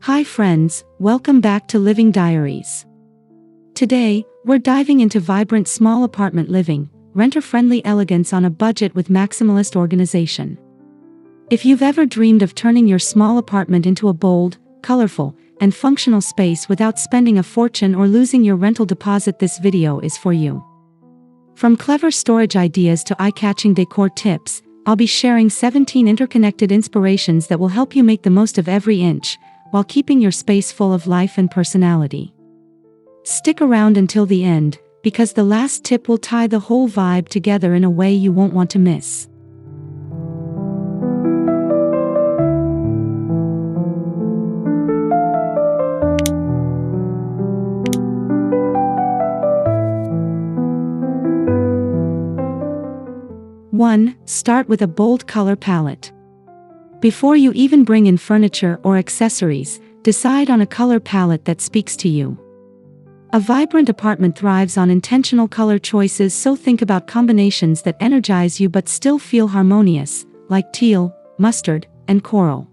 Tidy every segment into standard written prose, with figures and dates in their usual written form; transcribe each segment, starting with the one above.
Hi friends, welcome back to Living Diaries. Today, we're diving into vibrant small apartment living, renter-friendly elegance on a budget with Maximalist Organization. If you've ever dreamed of turning your small apartment into a bold, colorful, and functional space without spending a fortune or losing your rental deposit, this video is for you. From clever storage ideas to eye-catching decor tips, I'll be sharing 17 interconnected inspirations that will help you make the most of every inch, while keeping your space full of life and personality. Stick around until the end, because the last tip will tie the whole vibe together in a way you won't want to miss. One, start with a bold color palette. Before you even bring in furniture or accessories, decide on a color palette that speaks to you. A vibrant apartment thrives on intentional color choices, so think about combinations that energize you but still feel harmonious, like teal, mustard, and coral.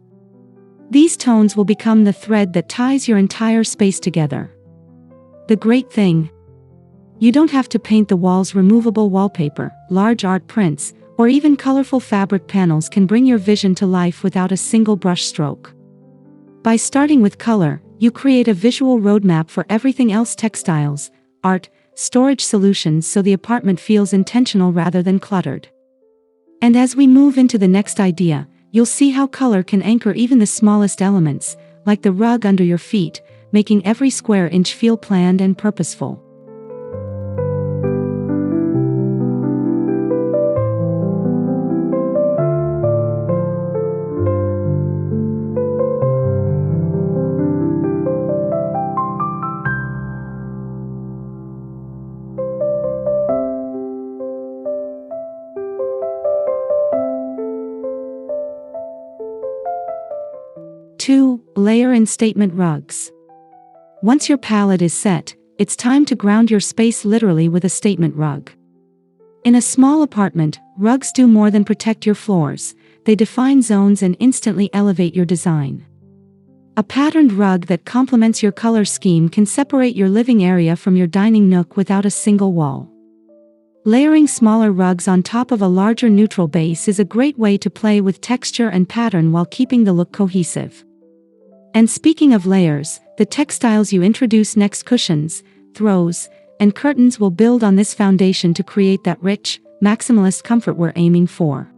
These tones will become the thread that ties your entire space together. The great thing: you don't have to paint the walls. Removable wallpaper, large art prints, or even colorful fabric panels can bring your vision to life without a single brush stroke. By starting with color, you create a visual roadmap for everything else: textiles, art, storage solutions, so the apartment feels intentional rather than cluttered. And as we move into the next idea, you'll see how color can anchor even the smallest elements, like the rug under your feet, making every square inch feel planned and purposeful. Two, layer in statement rugs. Once your palette is set, it's time to ground your space literally with a statement rug. In a small apartment, rugs do more than protect your floors. They define zones and instantly elevate your design. A patterned rug that complements your color scheme can separate your living area from your dining nook without a single wall. Layering smaller rugs on top of a larger neutral base is a great way to play with texture and pattern while keeping the look cohesive. And speaking of layers, the textiles you introduce next, cushions, throws, and curtains, will build on this foundation to create that rich, maximalist comfort we're aiming for.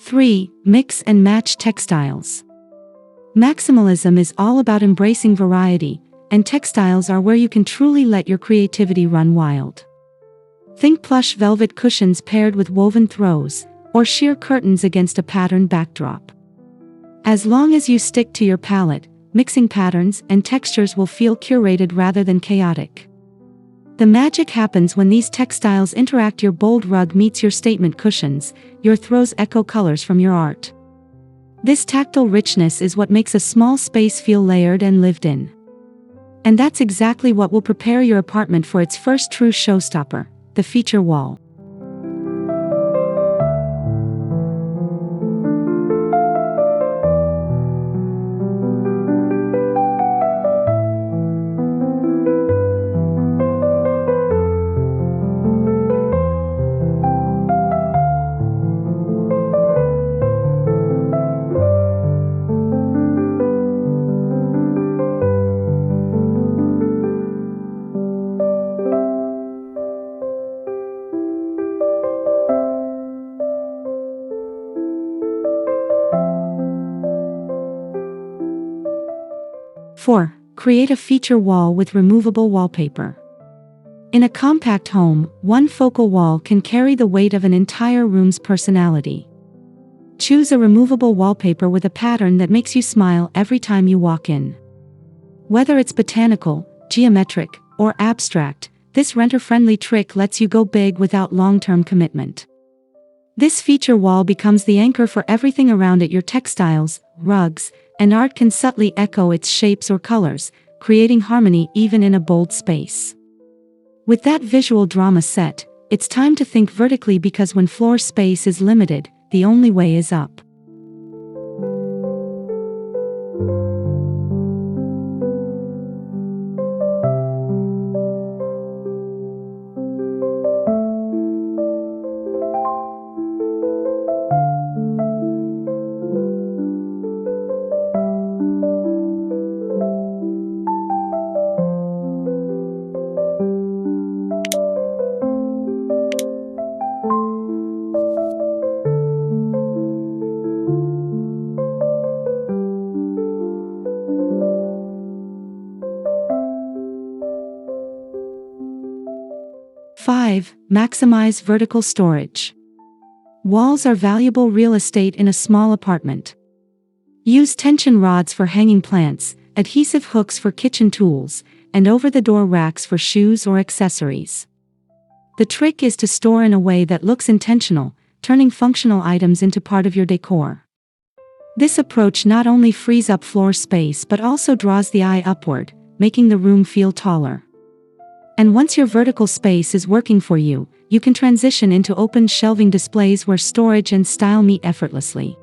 Three, mix and match textiles. Maximalism is all about embracing variety, and textiles are where you can truly let your creativity run wild. Think plush velvet cushions paired with woven throws, or sheer curtains against a patterned backdrop. As long as you stick to your palette, mixing patterns and textures will feel curated rather than chaotic. The magic happens when these textiles interact. Your bold rug meets your statement cushions, your throws echo colors from your art. This tactile richness is what makes a small space feel layered and lived in. And that's exactly what will prepare your apartment for its first true showstopper, the feature wall. Four, create a feature wall with removable wallpaper. In a compact home, one focal wall can carry the weight of an entire room's personality. Choose a removable wallpaper with a pattern that makes you smile every time you walk in. Whether it's botanical, geometric, or abstract, this renter-friendly trick lets you go big without long-term commitment. This feature wall becomes the anchor for everything around it. Your textiles, rugs, and art can subtly echo its shapes or colors, creating harmony even in a bold space. With that visual drama set, it's time to think vertically, because when floor space is limited, the only way is up. Five, maximize vertical storage. Walls are valuable real estate in a small apartment. Use tension rods for hanging plants, adhesive hooks for kitchen tools, and over-the-door racks for shoes or accessories. The trick is to store in a way that looks intentional, turning functional items into part of your decor. This approach not only frees up floor space but also draws the eye upward, making the room feel taller. And once your vertical space is working for you, you can transition into open shelving displays where storage and style meet effortlessly.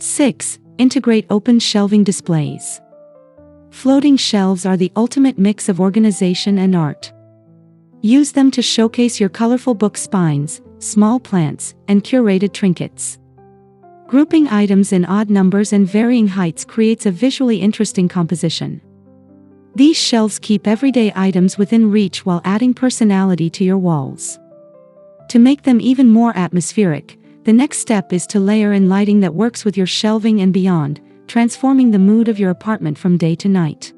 Six, integrate open shelving displays. Floating shelves are the ultimate mix of organization and art. Use them to showcase your colorful book spines, small plants, and curated trinkets. Grouping items in odd numbers and varying heights creates a visually interesting composition. These shelves keep everyday items within reach while adding personality to your walls. To make them even more atmospheric, the next step is to layer in lighting that works with your shelving and beyond, transforming the mood of your apartment from day to night.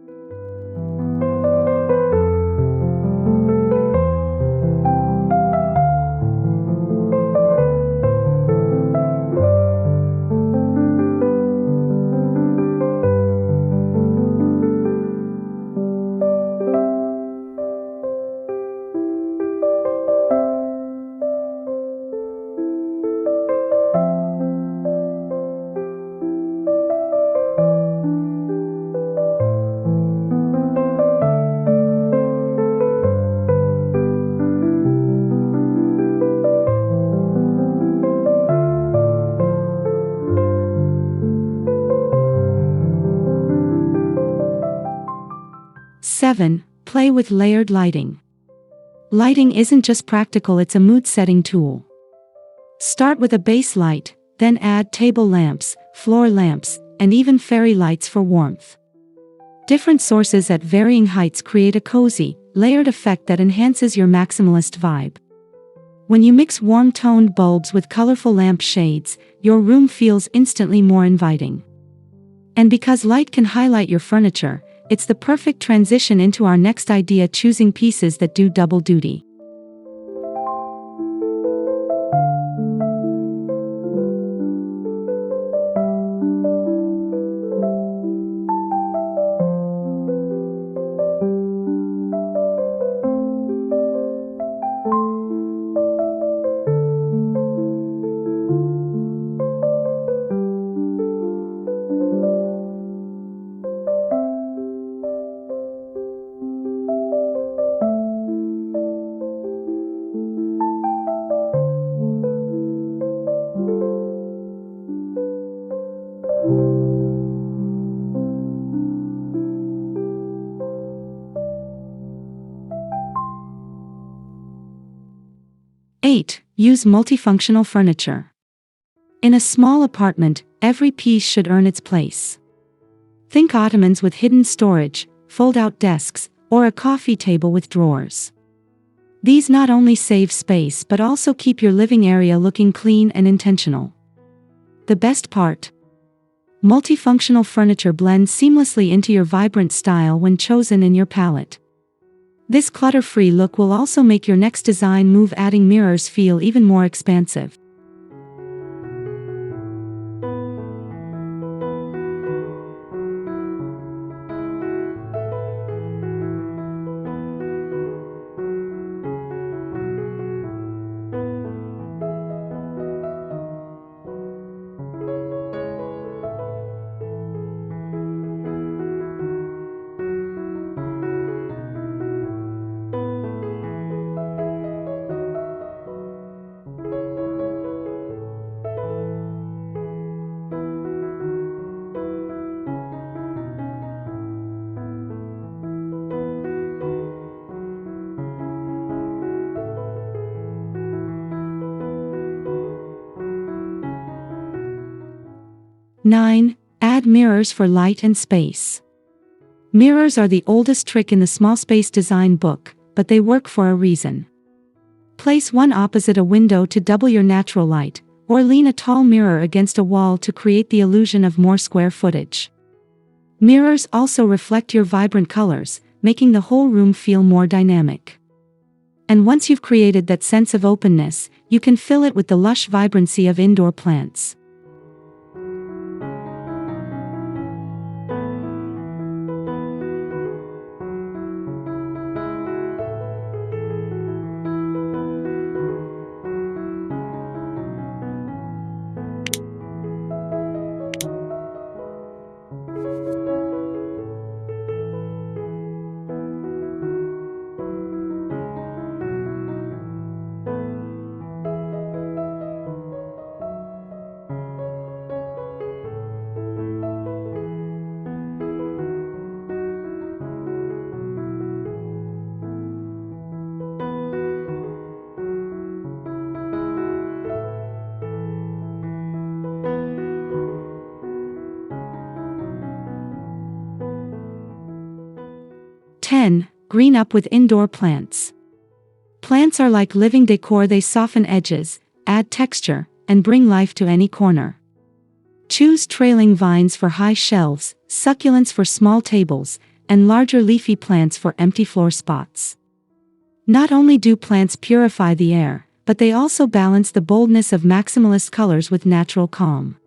Seven, play with layered lighting. Lighting isn't just practical, it's a mood-setting tool. Start with a base light, then add table lamps, floor lamps, and even fairy lights for warmth. Different sources at varying heights create a cozy, layered effect that enhances your maximalist vibe. When you mix warm-toned bulbs with colorful lamp shades, your room feels instantly more inviting. And because light can highlight your furniture, it's the perfect transition into our next idea: choosing pieces that do double duty. 8. Use multifunctional furniture. In a small apartment, every piece should earn its place. Think ottomans with hidden storage, fold-out desks, or a coffee table with drawers. These not only save space but also keep your living area looking clean and intentional. The best part? Multifunctional furniture blends seamlessly into your vibrant style when chosen in your palette. This clutter-free look will also make your next design move, adding mirrors feel even more expansive. Nine. Add mirrors for light and space. Mirrors are the oldest trick in the small space design book, but they work for a reason. Place one opposite a window to double your natural light, or lean a tall mirror against a wall to create the illusion of more square footage. Mirrors also reflect your vibrant colors, making the whole room feel more dynamic. And once you've created that sense of openness, you can fill it with the lush vibrancy of indoor plants. Green up with indoor plants. Plants are like living decor. They soften edges, add texture, and bring life to any corner. Choose trailing vines for high shelves, succulents for small tables, and larger leafy plants for empty floor spots. Not only do plants purify the air, but they also balance the boldness of maximalist colors with natural calm.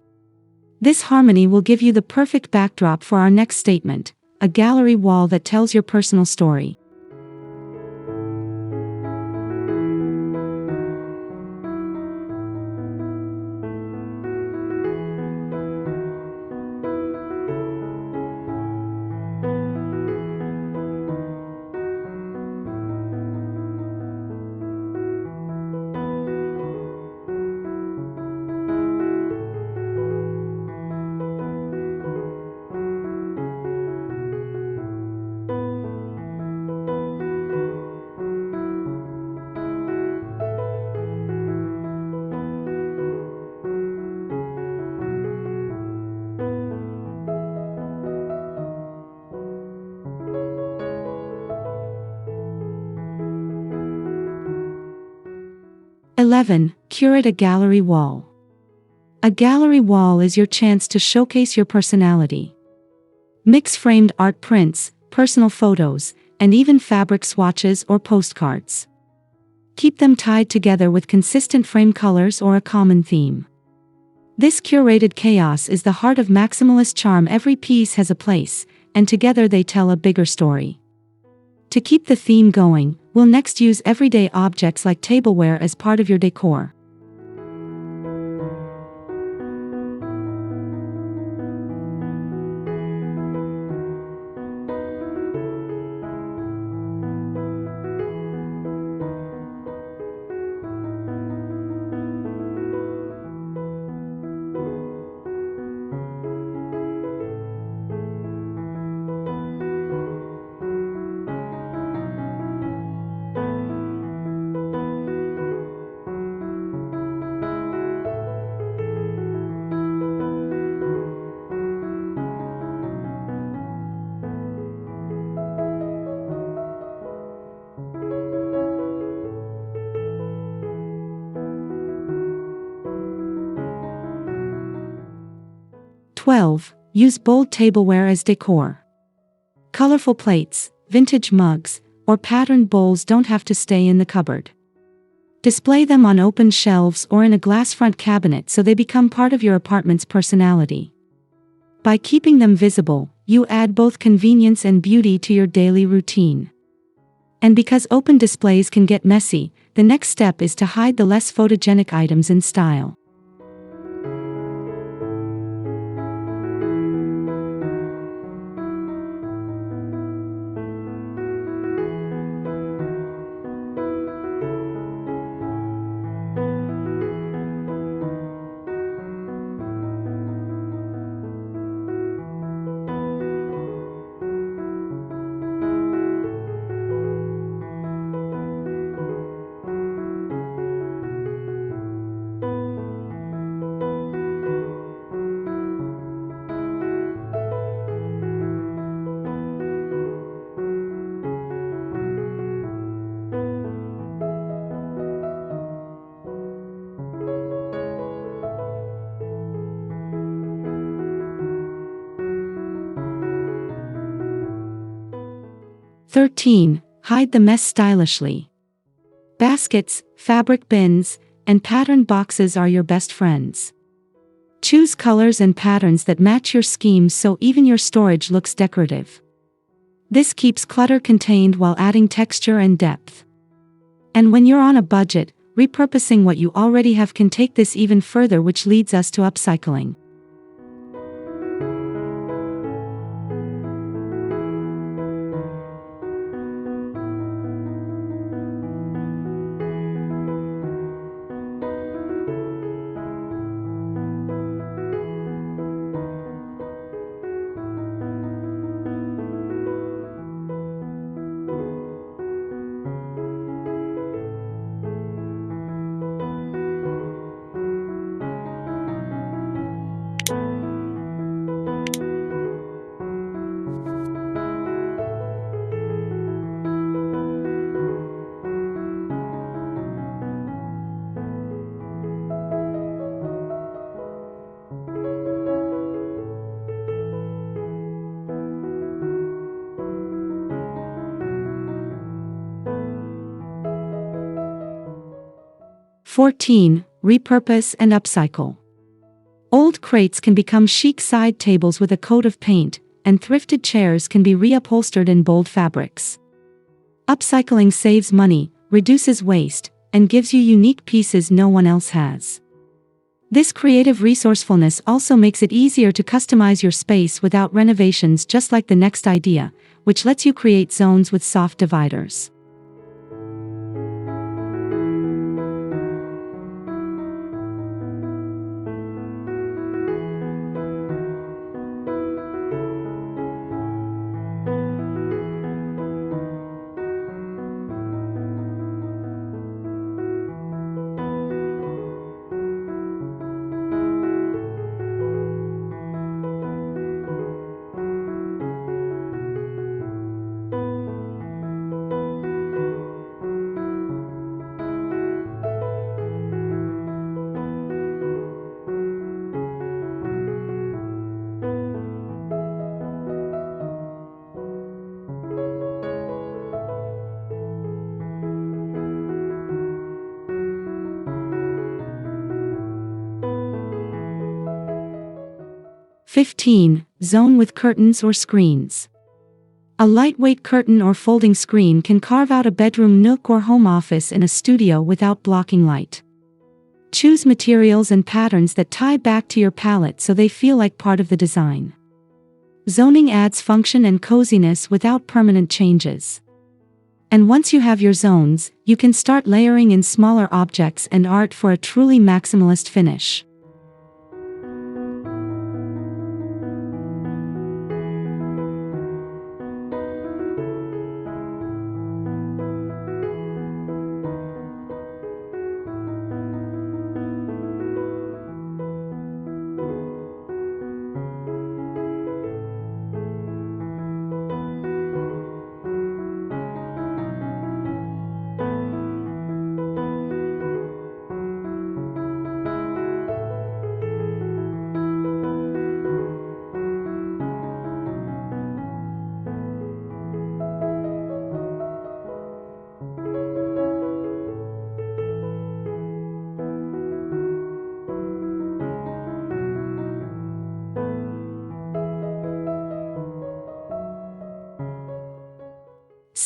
This harmony will give you the perfect backdrop for our next statement, a gallery wall that tells your personal story. Curate a gallery wall. A gallery wall is your chance to showcase your personality. Mix framed art prints, personal photos, and even fabric swatches or postcards. Keep them tied together with consistent frame colors or a common theme. This curated chaos is the heart of maximalist charm. Every piece has a place, and together they tell a bigger story. To keep the theme going, we'll next use everyday objects like tableware as part of your decor. 12. Use bold tableware as decor. Colorful plates, vintage mugs, or patterned bowls don't have to stay in the cupboard. Display them on open shelves or in a glass front cabinet so they become part of your apartment's personality. By keeping them visible, you add both convenience and beauty to your daily routine. And because open displays can get messy, the next step is to hide the less photogenic items in style. "13. Hide the mess stylishly. Baskets, fabric bins, and patterned boxes are your best friends. Choose colors and patterns that match your scheme so even your storage looks decorative. This keeps clutter contained while adding texture and depth. And when you're on a budget, repurposing what you already have can take this even further, which leads us to upcycling. "14. Repurpose and upcycle. Old crates can become chic side tables with a coat of paint, and thrifted chairs can be reupholstered in bold fabrics. Upcycling saves money, reduces waste, and gives you unique pieces no one else has. This creative resourcefulness also makes it easier to customize your space without renovations, just like the next idea, which lets you create zones with soft dividers. "15. Zone with curtains or screens. A lightweight curtain or folding screen can carve out a bedroom nook or home office in a studio without blocking light. Choose materials and patterns that tie back to your palette so they feel like part of the design. Zoning adds function and coziness without permanent changes. And once you have your zones, you can start layering in smaller objects and art for a truly maximalist finish."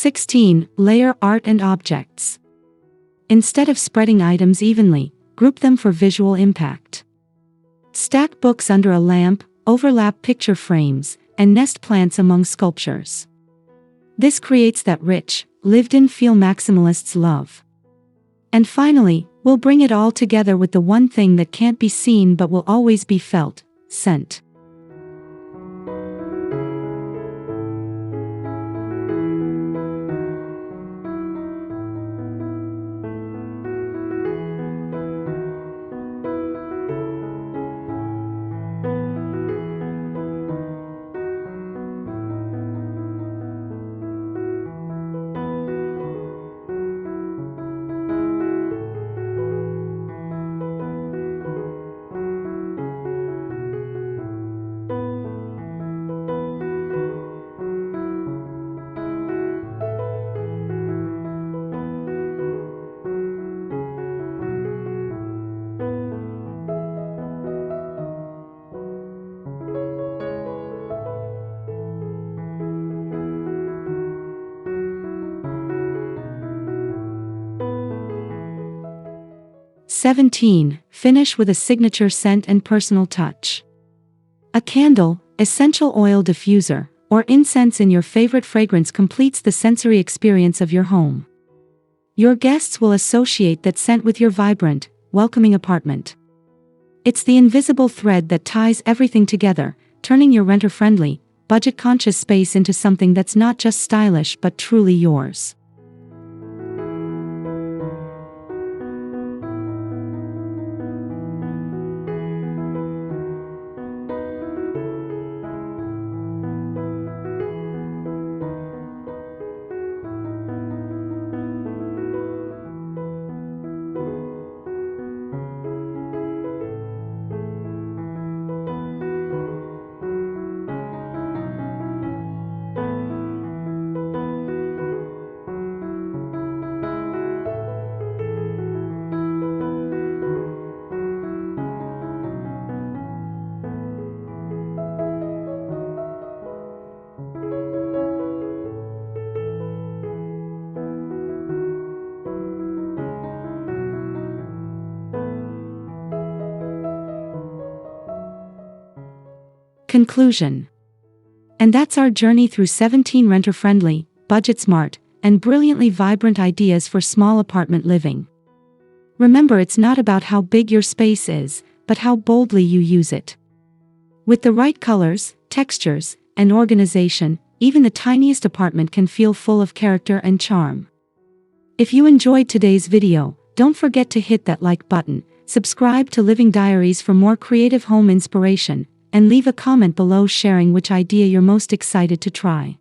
16. Layer art and objects. Instead of spreading items evenly, group them for visual impact. Stack books under a lamp, overlap picture frames, and nest plants among sculptures. This creates that rich, lived-in feel maximalists love. And finally, we'll bring it all together with the one thing that can't be seen but will always be felt: scent. Finish with a signature scent and personal touch. A candle, essential oil diffuser, or incense in your favorite fragrance completes the sensory experience of your home. Your guests will associate that scent with your vibrant, welcoming apartment. It's the invisible thread that ties everything together, turning your renter-friendly, budget-conscious space into something that's not just stylish but truly yours. Conclusion. And that's our journey through 17 renter-friendly, budget-smart, and brilliantly vibrant ideas for small apartment living. Remember, it's not about how big your space is, but how boldly you use it. With the right colors, textures, and organization, even the tiniest apartment can feel full of character and charm. If you enjoyed today's video, don't forget to hit that like button, subscribe to Living Diaries for more creative home inspiration, and leave a comment below sharing which idea you're most excited to try.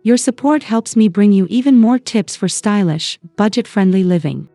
Your support helps me bring you even more tips for stylish, budget-friendly living.